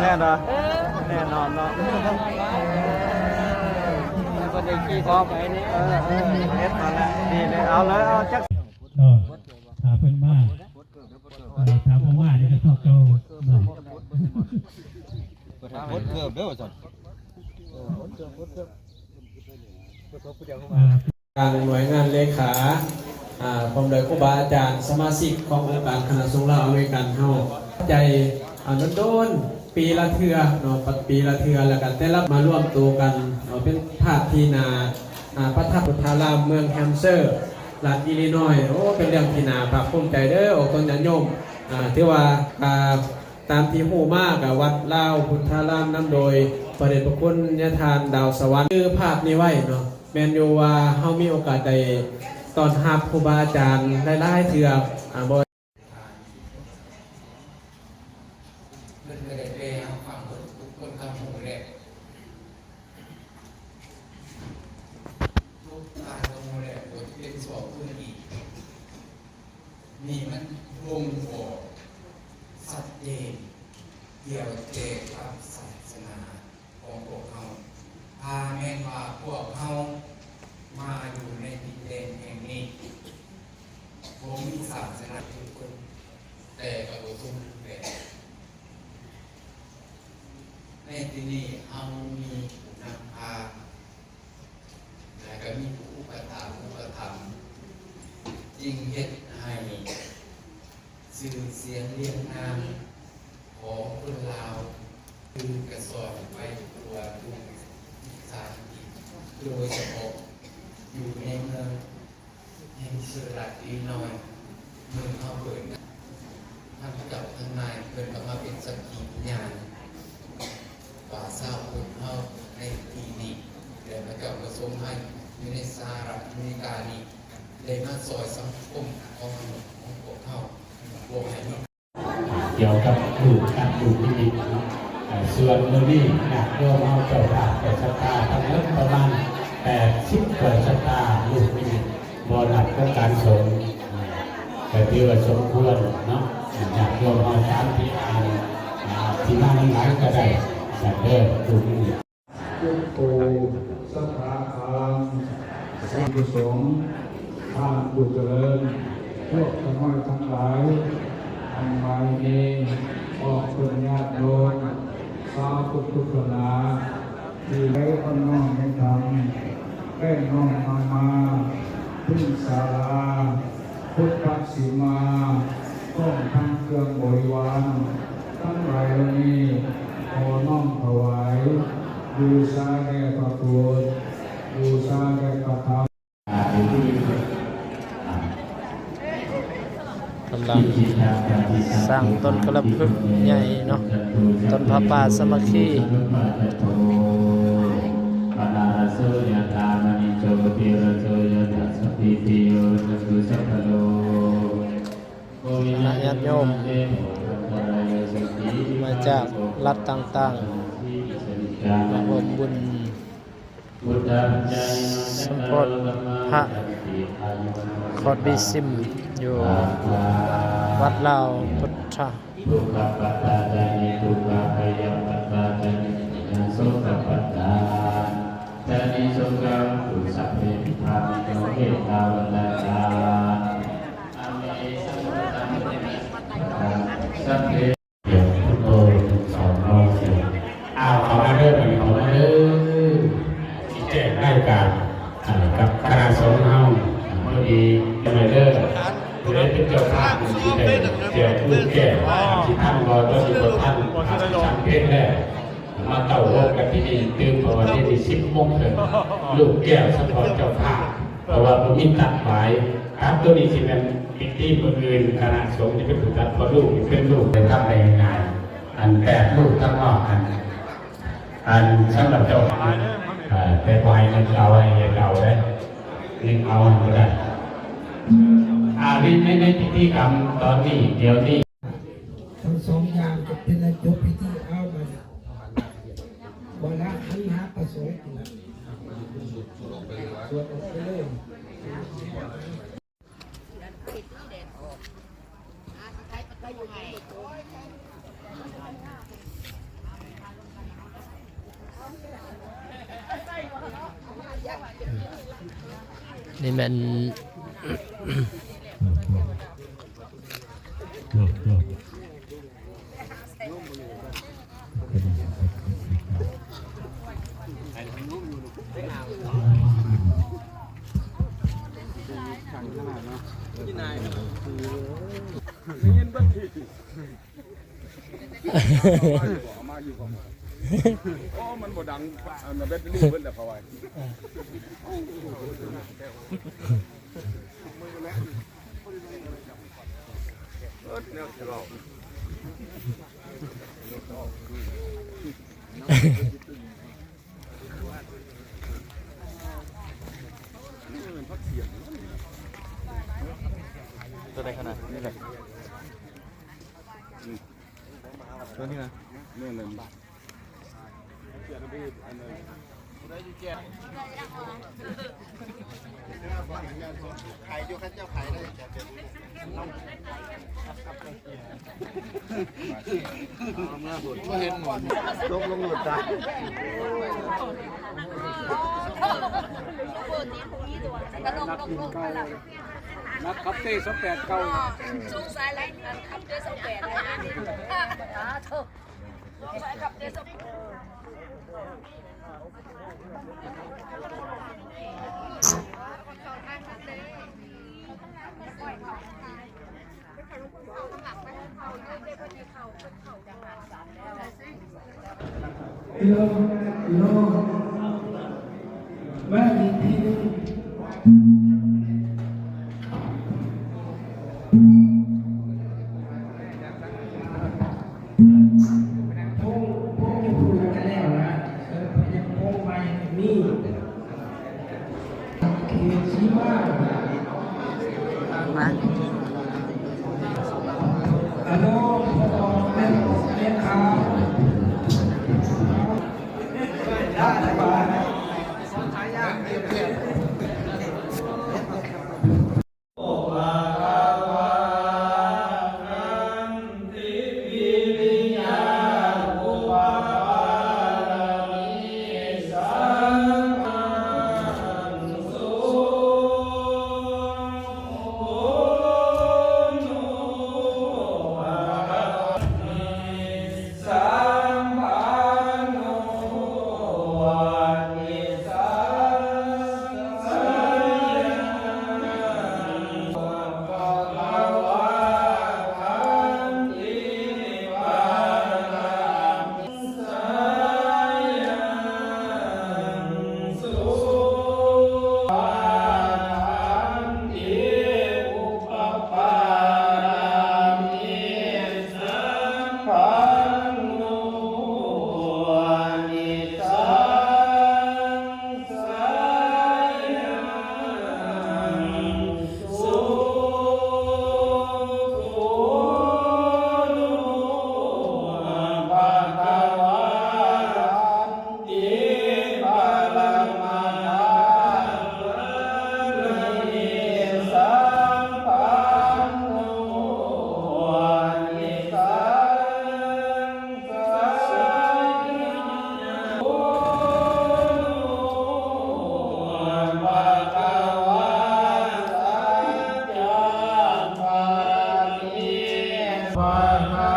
แน่นอนแน่นอนเนาะก็ได้ขี้พอไปนี่เฮ็ดมาแล้วดีเลยเอาเลยเอาจักถามเพิ่นมาถามผมว่านี่ก็ต้องเก่าพดเกือบเด้อจังการหน่วยงานเลขาผมโดยครูบาอาจารย์สมาชิกขององค์การคณะสงฆ์ลาวอเมริกันเฮาใจโดนปีละเทื่อเนาะปีละเทื่อแล้วกันแต่ละมาร่วมตัวกันเป็นภาพที่นาพระธาตุพุทธารามเมืองแฮมเชอร์รัฐอิลลินอยส์โอ้เป็นเรื่องที่น่าภาคภูมิใจเด้อโอ้ต้นญาติโยมที่ว่าตามที่ฮู้มากวัดลาวพุทธารามนำโดยพระเดชพระคุณญาทานดาวสวรรค์คือภาพนี้ไว้เนาะแม่นอยู่ว่าเฮามีโอกาสได้ตอนรับครูบาอาจารย์หลายๆเทื่อบ่มันก็ได้ไปเอาความทุกคนคำหูแหละทุกตาคำหูแหละบทเป็นสอบคุณอีกนี่มันวงบอกสัดเจนเกี่ยวเจกับศาสนาของพวกเขาพาแม่นว่าพวกเขามาอยู่ในดินแดนแห่งนี้ผมมีศาสนาทุกคนแต่กับทุกแบบในที่นี้เอามีนำพาและก็มีผู้อุปถัมภ์ยิ่งเฮ็ดให้สื่อเสียงเรียงนามของคนลาวคือกระสอบไปตัวทุกสถานที่โดยเฉพาะอยู่ในเมืองแห่งสระอีน้อยเมืองเขาเปิดท่านกับทางนายเปิดออกมาเป็นสักขีพยานป่าเศร้าคนเข้าในปีนี้เดี๋ยวมากับผสมให้อยู่ในสหรัฐอเมริกานี้ได้มาซอยสังคมของพวกเขาพวกให้เกี่ยวกับดูการดูที่ดินส่วนมือนี้โยมเอาเจ้าภาพแต่ชะตาทั้งหมดประมาณ80 กว่าชะตาลูกนี่บ่หนักของการสงแต่ที่ว่าสมควรเนาะอยากโยมเอาตามที่ที่มาทั้งหลายก็ได้แต่เด้อดูนี่ยุคโตสถาคารสังฆสงฆ์ท่านบุตรเจริญพวกทั้งหลายทั้งหลายทำไมนี้ออกเป็นญาติโยมสาธุทุกนาที่ไร้คนน้องไม่ทำแป้งน้องมาพึ่งศาลาพุทธสีมาต้องทำเครื่องบริวารทั้งหลายนี้ขอน้อมถวายบูชาแด่พระพุทธบูชาแด่พระธรรมกำลังสร้างต้นกระพึกใหญ่เนาะต้นพระป่าสมัคคีญาติโยมมาจากรัฐต่างๆมาร่วมบุญสมโภชพระคอดบิซิมอยู่วัดลาวพุทธทุกขปัตตาจานิทุกขพยาปัตตาจานิโสกปัตตาจานิโสกังตุสัพเพปิธามิโนเอตาวัลตาอาเมสัมพุทธังสัพเพเดี๋ยวพุทโธสอนเราเสียเขามาเริ่มเขามาเริ่มที่แจ้งได้การกับคณะสงฆ์เฮาพอดีมาเริ่มผู้ใดเป็นเจ้าภาพที่ได้เกี่ยวผู้แก่ที่ท่านรอก็มีคนท่านช่างเพชรแล้วมาเต่าโลกกันที่นี่ตื่นพอวันที่10 โมงเลยลูกแก้วสะท้อนเจ้าภาพเพราะว่าผมมีตัดหมายครับตัวนี้ที่เป็นพิธีคนอื่นคณะสงฆ์ที่เป็นผู้ตัดพอลูกเป็นลูกเป็นทำได้ยังไงอัน8 ลูกทั้งนอกอันสำหรับเจ้าภาพแต่ปลายมันเอาอะไรเอาได้นึกเอาก็ได้ในพิธีกรรมตอนนี้เดี๋ยวนี้ทั้งสองอย่างจะเป็นระจบพิธีเอาไปวันละหันหาประสงค์นะสวดออกไปเลย นี่มัน มันบ่ดังมันเป็นลูกเพิ่นแหละเพราะว่าตัวใดขนาดนี่แหละตัวนี้นะนี่เลย นักขับเต้28เก่า สงสัยอะไรขับเดือด28อะไรนี่เถอะสงสัยขับเดือดพี่น้องแม่ดีที่พงจะพูดกันแล้วนะยังพงไปนี่เขียนชี้ว่าอันนู้นพอแม่ขาวพา